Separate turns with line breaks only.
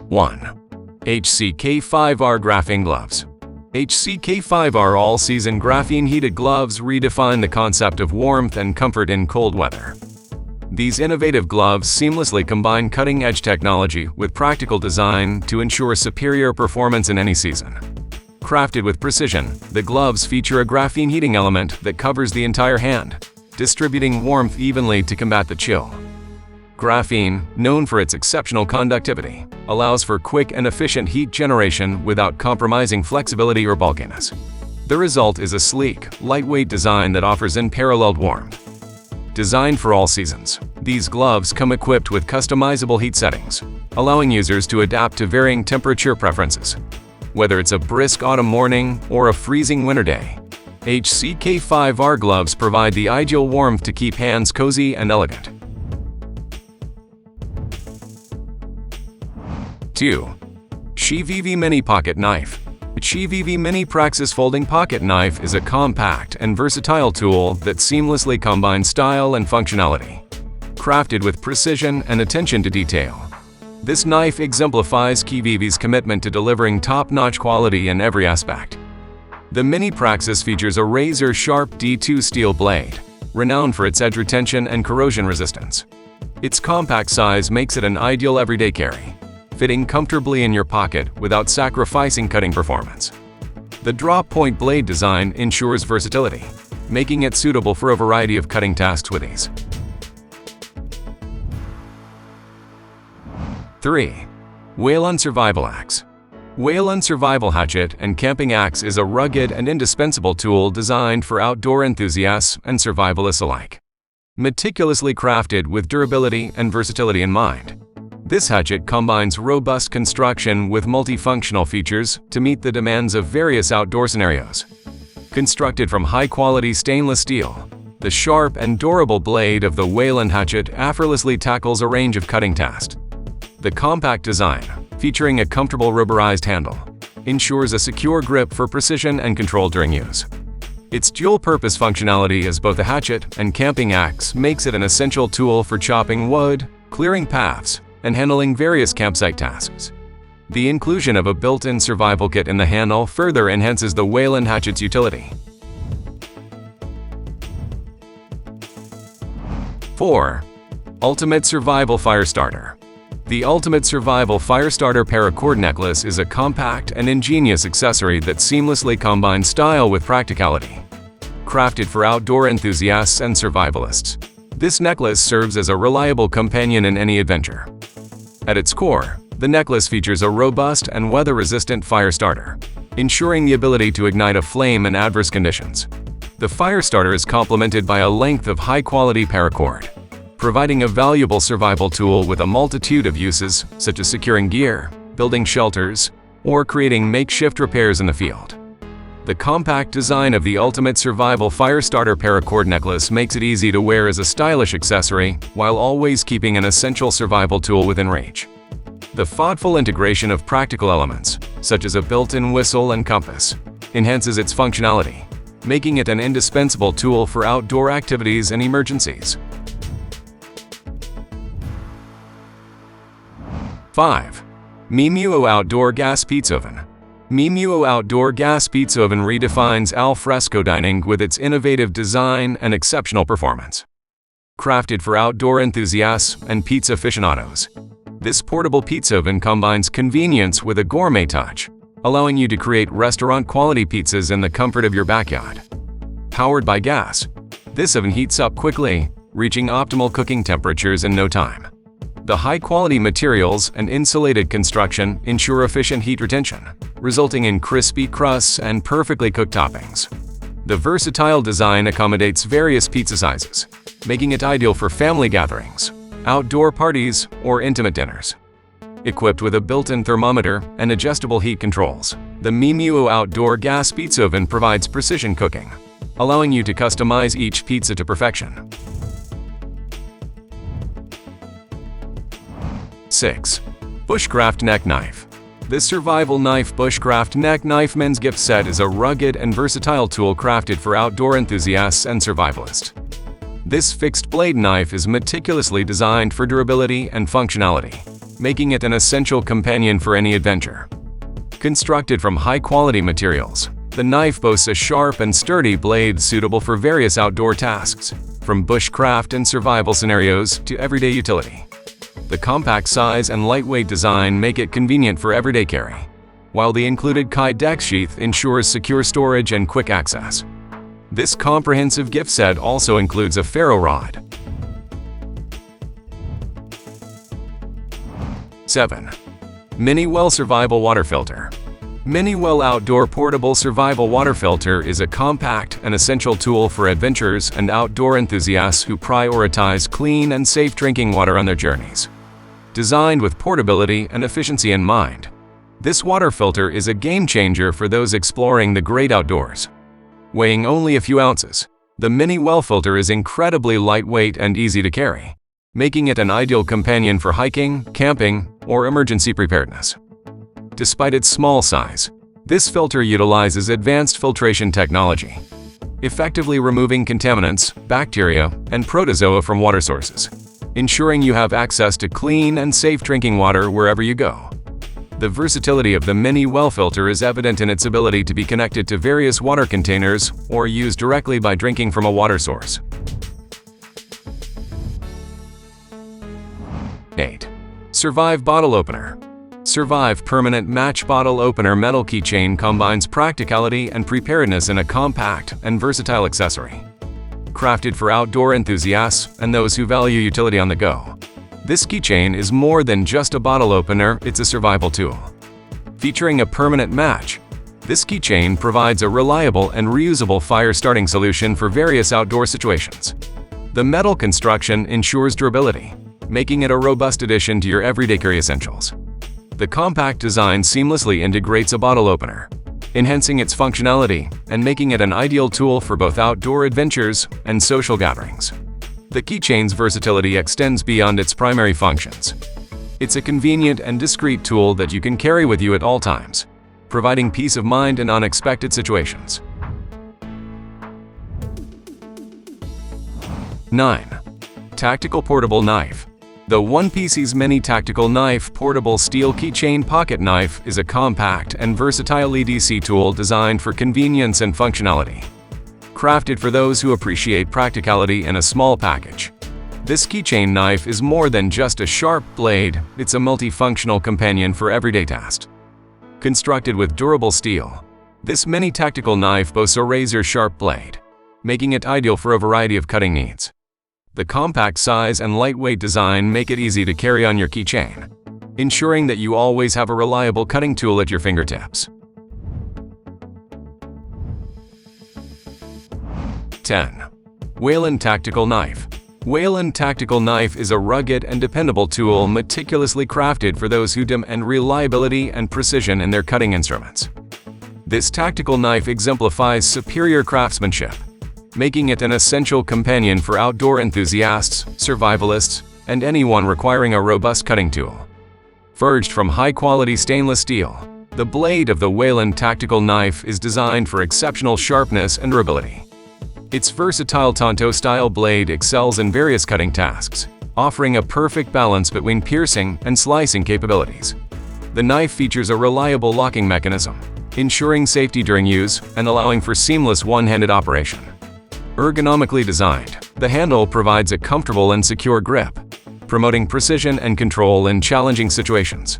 1. HCK5R Graphene Gloves. HCK5R all-season graphene-heated gloves redefine the concept of warmth and comfort in cold weather. These innovative gloves seamlessly combine cutting-edge technology with practical design to ensure superior performance in any season. Crafted with precision, the gloves feature a graphene heating element that covers the entire hand, distributing warmth evenly to combat the chill. Graphene, known for its exceptional conductivity, allows for quick and efficient heat generation without compromising flexibility or bulkiness. The result is a sleek, lightweight design that offers unparalleled warmth. Designed for all seasons, these gloves come equipped with customizable heat settings, allowing users to adapt to varying temperature preferences. Whether it's a brisk autumn morning or a freezing winter day, HCK5R gloves provide the ideal warmth to keep hands cozy and elegant. 2. ChiVivi Mini Pocket Knife. The ChiVivi Mini Praxis Folding Pocket Knife is a compact and versatile tool that seamlessly combines style and functionality. Crafted with precision and attention to detail, this knife exemplifies ChiVivi's commitment to delivering top-notch quality in every aspect. The Mini Praxis features a razor-sharp D2 steel blade, renowned for its edge retention and corrosion resistance. Its compact size makes it an ideal everyday carry, fitting comfortably in your pocket without sacrificing cutting performance. The drop-point blade design ensures versatility, making it suitable for a variety of cutting tasks with ease. 3. Whalon Survival Axe. Whalon Survival Hatchet and Camping Axe is a rugged and indispensable tool designed for outdoor enthusiasts and survivalists alike. Meticulously crafted with durability and versatility in mind, this hatchet combines robust construction with multifunctional features to meet the demands of various outdoor scenarios. Constructed from high-quality stainless steel, the sharp and durable blade of the Whalon hatchet effortlessly tackles a range of cutting tasks. The compact design, featuring a comfortable rubberized handle, ensures a secure grip for precision and control during use. Its dual-purpose functionality as both a hatchet and camping axe makes it an essential tool for chopping wood, clearing paths, and handling various campsite tasks. The inclusion of a built-in survival kit in the handle further enhances the Whalon hatchet's utility. 4. Ultimate Survival Fire Starter. The Ultimate Survival Fire Starter Paracord Necklace is a compact and ingenious accessory that seamlessly combines style with practicality. Crafted for outdoor enthusiasts and survivalists, this necklace serves as a reliable companion in any adventure. At its core, the necklace features a robust and weather-resistant fire starter, ensuring the ability to ignite a flame in adverse conditions. The fire starter is complemented by a length of high-quality paracord, providing a valuable survival tool with a multitude of uses, such as securing gear, building shelters, or creating makeshift repairs in the field. The compact design of the Ultimate Survival Fire Starter Paracord Necklace makes it easy to wear as a stylish accessory while always keeping an essential survival tool within reach. The thoughtful integration of practical elements, such as a built-in whistle and compass, enhances its functionality, making it an indispensable tool for outdoor activities and emergencies. 5. Memuo Outdoor Gas Pizza Oven. Memuo Outdoor Gas Pizza Oven redefines al fresco dining with its innovative design and exceptional performance. Crafted for outdoor enthusiasts and pizza aficionados, this portable pizza oven combines convenience with a gourmet touch, allowing you to create restaurant-quality pizzas in the comfort of your backyard. Powered by gas, this oven heats up quickly, reaching optimal cooking temperatures in no time. The high-quality materials and insulated construction ensure efficient heat retention, resulting in crispy crusts and perfectly cooked toppings. The versatile design accommodates various pizza sizes, making it ideal for family gatherings, outdoor parties, or intimate dinners. Equipped with a built-in thermometer and adjustable heat controls, the Memuo Outdoor Gas Pizza Oven provides precision cooking, allowing you to customize each pizza to perfection. 6. Bushcraft Neck Knife. This survival knife Bushcraft Neck Knife Men's Gift Set is a rugged and versatile tool crafted for outdoor enthusiasts and survivalists. This fixed blade knife is meticulously designed for durability and functionality, making it an essential companion for any adventure. Constructed from high-quality materials, the knife boasts a sharp and sturdy blade suitable for various outdoor tasks, from bushcraft and survival scenarios to everyday utility. The compact size and lightweight design make it convenient for everyday carry, while the included kydex sheath ensures secure storage and quick access. This comprehensive gift set also includes a ferro rod. 7. Mini Well Survival Water Filter. Mini Well Outdoor Portable Survival Water Filter is a compact and essential tool for adventurers and outdoor enthusiasts who prioritize clean and safe drinking water on their journeys. Designed with portability and efficiency in mind, this water filter is a game-changer for those exploring the great outdoors. Weighing only a few ounces, the Mini Well Filter is incredibly lightweight and easy to carry, making it an ideal companion for hiking, camping, or emergency preparedness. Despite its small size, this filter utilizes advanced filtration technology, effectively removing contaminants, bacteria, and protozoa from water sources, ensuring you have access to clean and safe drinking water wherever you go. The versatility of the Mini Well Filter is evident in its ability to be connected to various water containers or used directly by drinking from a water source. 8. Survive Bottle Opener. Survive Permanent Match Bottle Opener Metal Keychain combines practicality and preparedness in a compact and versatile accessory. Crafted for outdoor enthusiasts and those who value utility on the go, this keychain is more than just a bottle opener, it's a survival tool. Featuring a permanent match, this keychain provides a reliable and reusable fire-starting solution for various outdoor situations. The metal construction ensures durability, making it a robust addition to your everyday carry essentials. The compact design seamlessly integrates a bottle opener, enhancing its functionality and making it an ideal tool for both outdoor adventures and social gatherings. The keychain's versatility extends beyond its primary functions. It's a convenient and discreet tool that you can carry with you at all times, providing peace of mind in unexpected situations. 9. Tactical Portable Knife. The One Piece's Mini Tactical Knife Portable Steel Keychain Pocket Knife is a compact and versatile EDC tool designed for convenience and functionality. Crafted for those who appreciate practicality in a small package, this keychain knife is more than just a sharp blade, it's a multifunctional companion for everyday tasks. Constructed with durable steel, this mini tactical knife boasts a razor-sharp blade, making it ideal for a variety of cutting needs. The compact size and lightweight design make it easy to carry on your keychain, ensuring that you always have a reliable cutting tool at your fingertips. 10. Wayland Tactical Knife. Wayland Tactical Knife is a rugged and dependable tool meticulously crafted for those who demand reliability and precision in their cutting instruments. This tactical knife exemplifies superior craftsmanship, making it an essential companion for outdoor enthusiasts, survivalists, and anyone requiring a robust cutting tool. Forged from high-quality stainless steel, the blade of the Wayland Tactical Knife is designed for exceptional sharpness and durability. Its versatile Tonto-style blade excels in various cutting tasks, offering a perfect balance between piercing and slicing capabilities. The knife features a reliable locking mechanism, ensuring safety during use and allowing for seamless one-handed operation. Ergonomically designed, the handle provides a comfortable and secure grip, promoting precision and control in challenging situations.